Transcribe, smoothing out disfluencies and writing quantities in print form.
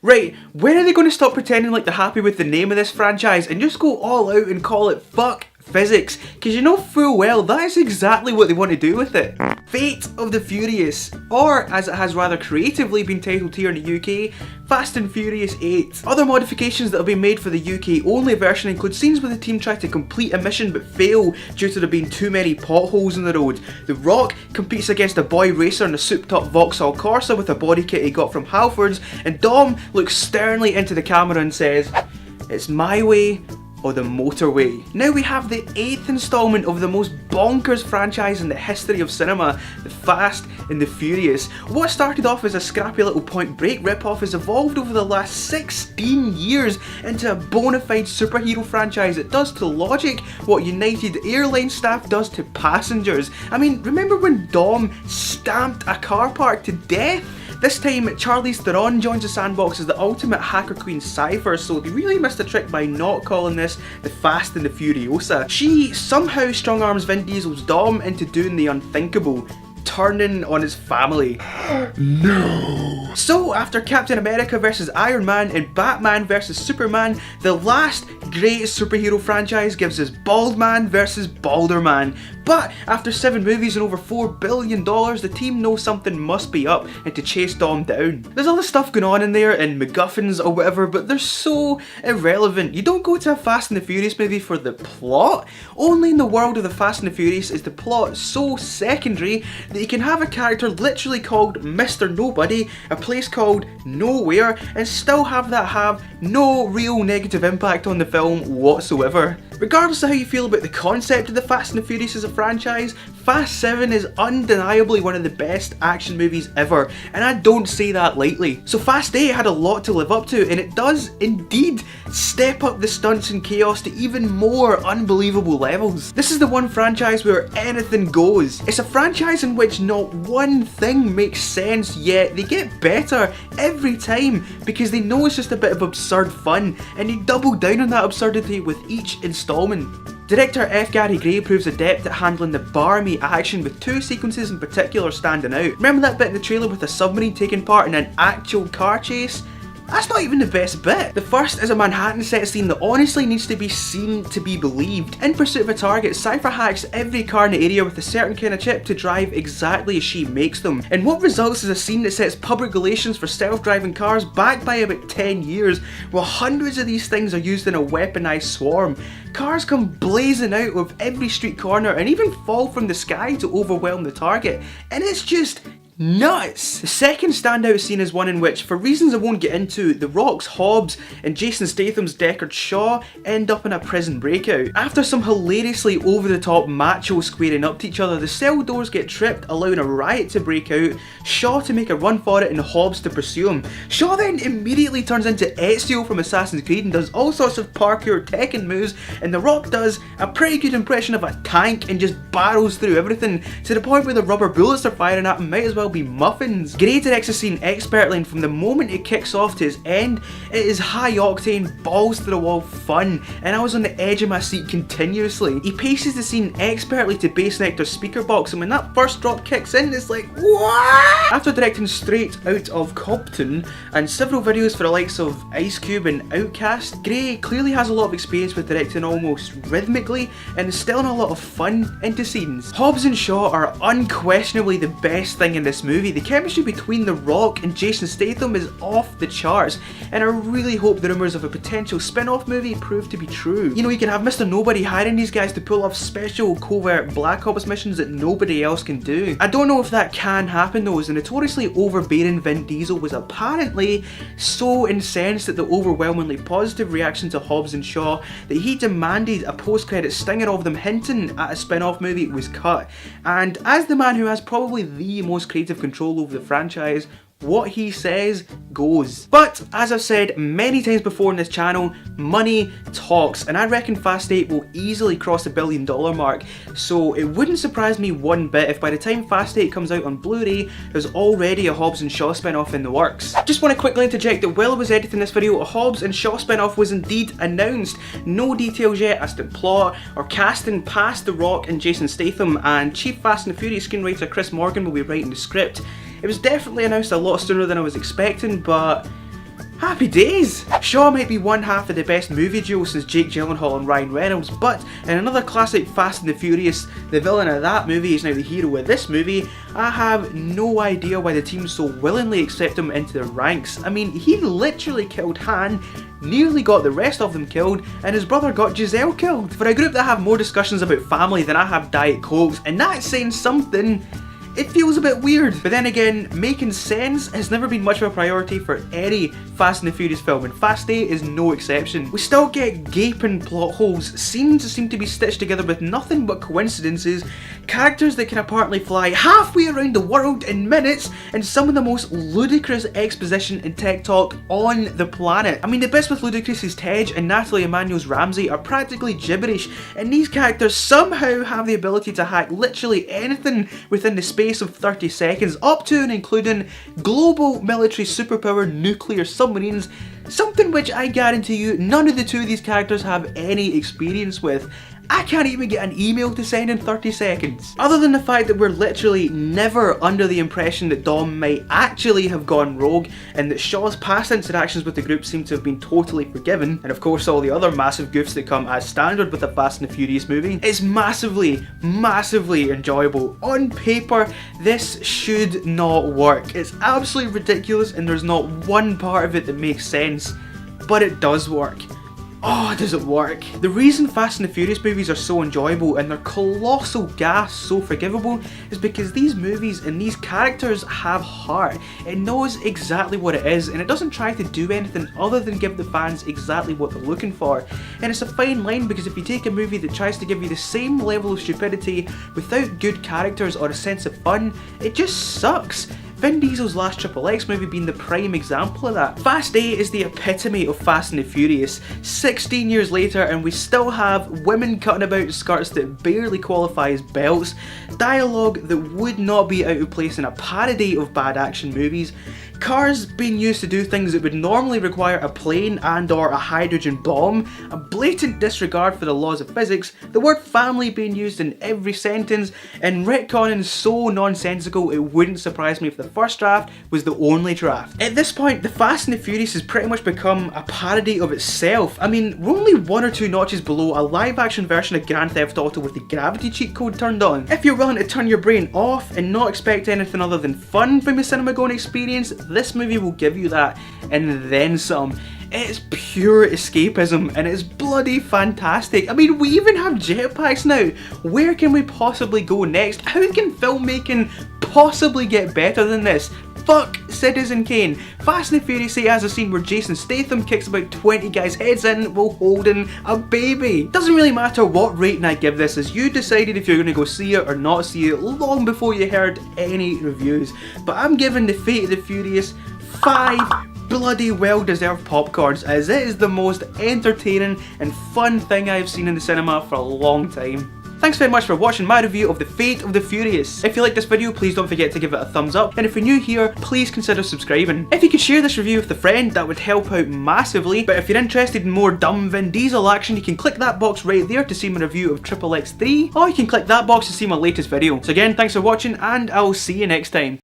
Right, when are they going to stop pretending like they're happy with the name of this franchise and just go all out and call it fuck physics? Because you know full well that is exactly what they want to do with it. Fate of the Furious, or as it has rather creatively been titled here in the UK, Fast and Furious 8. Other modifications that have been made for the UK only version include scenes where the team try to complete a mission but fail due to there being too many potholes in the road. The Rock competes against a boy racer in a souped up Vauxhall Corsa with a body kit he got from Halfords, and Dom looks sternly into the camera and says, "It's my way or the motorway." Now we have the 8th installment of the most bonkers franchise in the history of cinema, the Fast and the Furious. What started off as a scrappy little Point Break ripoff has evolved over the last 16 years into a bona fide superhero franchise that does to logic what United Airlines staff does to passengers. I mean, remember when Dom stamped a car park to death? This time, Charlize Theron joins the sandbox as the ultimate hacker queen Cipher, so they really missed a trick by not calling this the Fast and the Furiosa. She somehow strong arms Vin Diesel's Dom into doing the unthinkable, turning on his family. No. So after Captain America vs Iron Man and Batman vs Superman, the last great superhero franchise gives us Bald Man vs Balder Man. But after 7 movies and over $4 billion, the team knows something must be up and to chase Dom down. There's other stuff going on in there and MacGuffins or whatever, but they're so irrelevant. You don't go to a Fast and the Furious movie for the plot. Only in the world of the Fast and the Furious is the plot so secondary that you can have a character literally called Mr. Nobody, a place called Nowhere, and still have that have no real negative impact on the film whatsoever. Regardless of how you feel about the concept of the Fast and the Furious as a franchise, Fast 7 is undeniably one of the best action movies ever, and I don't say that lightly. So Fast 8 had a lot to live up to, and it does indeed step up the stunts and chaos to even more unbelievable levels. This is the one franchise where anything goes. It's a franchise in which not one thing makes sense, yet they get better every time because they know it's just a bit of absurd fun, and they double down on that absurdity with each installment. Director F. Gary Gray proves adept at handling the barmy action, with 2 sequences in particular standing out. Remember that bit in the trailer with a submarine taking part in an actual car chase? That's not even the best bit. The first is a Manhattan set scene that honestly needs to be seen to be believed. In pursuit of a target, Cipher hacks every car in the area with a certain kind of chip to drive exactly as she makes them. And what results is a scene that sets public relations for self-driving cars back by about 10 years, while hundreds of these things are used in a weaponized swarm. Cars come blazing out of every street corner and even fall from the sky to overwhelm the target. And it's just nuts! The second standout scene is one in which, for reasons I won't get into, The Rock's Hobbs and Jason Statham's Deckard Shaw end up in a prison breakout. After some hilariously over-the-top macho squaring up to each other, the cell doors get tripped, allowing a riot to break out, Shaw to make a run for it and Hobbs to pursue him. Shaw then immediately turns into Ezio from Assassin's Creed and does all sorts of parkour Tekken moves, and The Rock does a pretty good impression of a tank and just barrels through everything, to the point where the rubber bullets are firing at him might as well be muffins. Gray directs the scene expertly, and from the moment it kicks off to its end, it is high octane, balls to the wall fun, and I was on the edge of my seat continuously. He paces the scene expertly to bass Nectar's speaker box, and when that first drop kicks in, it's like, what? After directing straight out of Compton and several videos for the likes of Ice Cube and Outkast, Gray clearly has a lot of experience with directing almost rhythmically and instilling a lot of fun into scenes. Hobbs and Shaw are unquestionably the best thing in this movie. The chemistry between The Rock and Jason Statham is off the charts, and I really hope the rumours of a potential spin-off movie prove to be true. You know, you can have Mr. Nobody hiring these guys to pull off special covert Black Ops missions that nobody else can do. I don't know if that can happen though, as the notoriously overbearing Vin Diesel was apparently so incensed at the overwhelmingly positive reaction to Hobbs and Shaw that he demanded a post-credit stinger of them hinting at a spin-off movie was cut. And as the man who has probably the most creative control over the franchise, what he says goes. But as I've said many times before in this channel, money talks, and I reckon Fast 8 will easily cross the $1 billion mark, so it wouldn't surprise me one bit if by the time Fast 8 comes out on Blu-ray, there's already a Hobbs and Shaw spin-off in the works. Just want to quickly interject that while I was editing this video, a Hobbs and Shaw spin-off was indeed announced. No details yet as to plot or casting past The Rock and Jason Statham, and Chief Fast and the Furious screenwriter Chris Morgan will be writing the script. It was definitely announced a lot sooner than I was expecting, but Happy days! Shaw might be one half of the best movie duo since Jake Gyllenhaal and Ryan Reynolds, but in another classic Fast and the Furious, the villain of that movie is now the hero of this movie. I have no idea why the team so willingly accept him into their ranks. I mean, he literally killed Han, nearly got the rest of them killed, and his brother got Giselle killed. For a group that have more discussions about family than I have Diet Cokes, and that's saying something, it feels a bit weird. But then again, making sense has never been much of a priority for any Fast and the Furious film, and Fast 8 is no exception. We still get gaping plot holes, scenes seem to be stitched together with nothing but coincidences, characters that can apparently fly halfway around the world in minutes, and some of the most ludicrous exposition and tech talk on the planet. I mean, the bits with Ludacris's Tej and Natalie Emmanuel's Ramsey are practically gibberish, and these characters somehow have the ability to hack literally anything within the space of 30 seconds, up to and including global military superpower nuclear submarines, something which I guarantee you none of the two of these characters have any experience with. I can't even get an email to send in 30 seconds. Other than the fact that we're literally never under the impression that Dom might actually have gone rogue, and that Shaw's past interactions with the group seem to have been totally forgiven, and of course all the other massive goofs that come as standard with a Fast and the Furious movie, it's massively enjoyable. On paper, this should not work. It's absolutely ridiculous and there's not one part of it that makes sense, but it does work. Oh, does it work? The reason Fast and the Furious movies are so enjoyable and their colossal gas so forgivable is because these movies and these characters have heart. It knows exactly what it is and it doesn't try to do anything other than give the fans exactly what they're looking for. And it's a fine line, because if you take a movie that tries to give you the same level of stupidity without good characters or a sense of fun, it just sucks. Vin Diesel's last XXX movie being the prime example of that. Fast 8 is the epitome of Fast and the Furious. 16 years later and we still have women cutting about in skirts that barely qualify as belts, dialogue that would not be out of place in a parody of bad action movies, cars being used to do things that would normally require a plane and or a hydrogen bomb, a blatant disregard for the laws of physics, the word family being used in every sentence, and retconning so nonsensical it wouldn't surprise me if the first draft was the only draft. At this point, the Fast and the Furious has pretty much become a parody of itself. I mean, we're only one or two notches below a live action version of Grand Theft Auto with the gravity cheat code turned on. If you're willing to turn your brain off and not expect anything other than fun from a cinema going experience, this movie will give you that, and then some. It's pure escapism and it's bloody fantastic. I mean, we even have jetpacks now. Where can we possibly go next? How can filmmaking possibly get better than this? Fuck Citizen Kane. Fast and the Furious 8 has a scene where Jason Statham kicks about 20 guys' heads in while holding a baby. Doesn't really matter what rating I give this, as you decided if you're going to go see it or not see it long before you heard any reviews. But I'm giving the Fate of the Furious 5 bloody well-deserved popcorns, as it is the most entertaining and fun thing I've seen in the cinema for a long time. Thanks very much for watching my review of The Fate of the Furious. If you like this video, please don't forget to give it a thumbs up, and if you're new here, please consider subscribing. If you could share this review with a friend, that would help out massively. But if you're interested in more dumb Vin Diesel action, you can click that box right there to see my review of XXX 3, or you can click that box to see my latest video. So again, thanks for watching, and I will see you next time.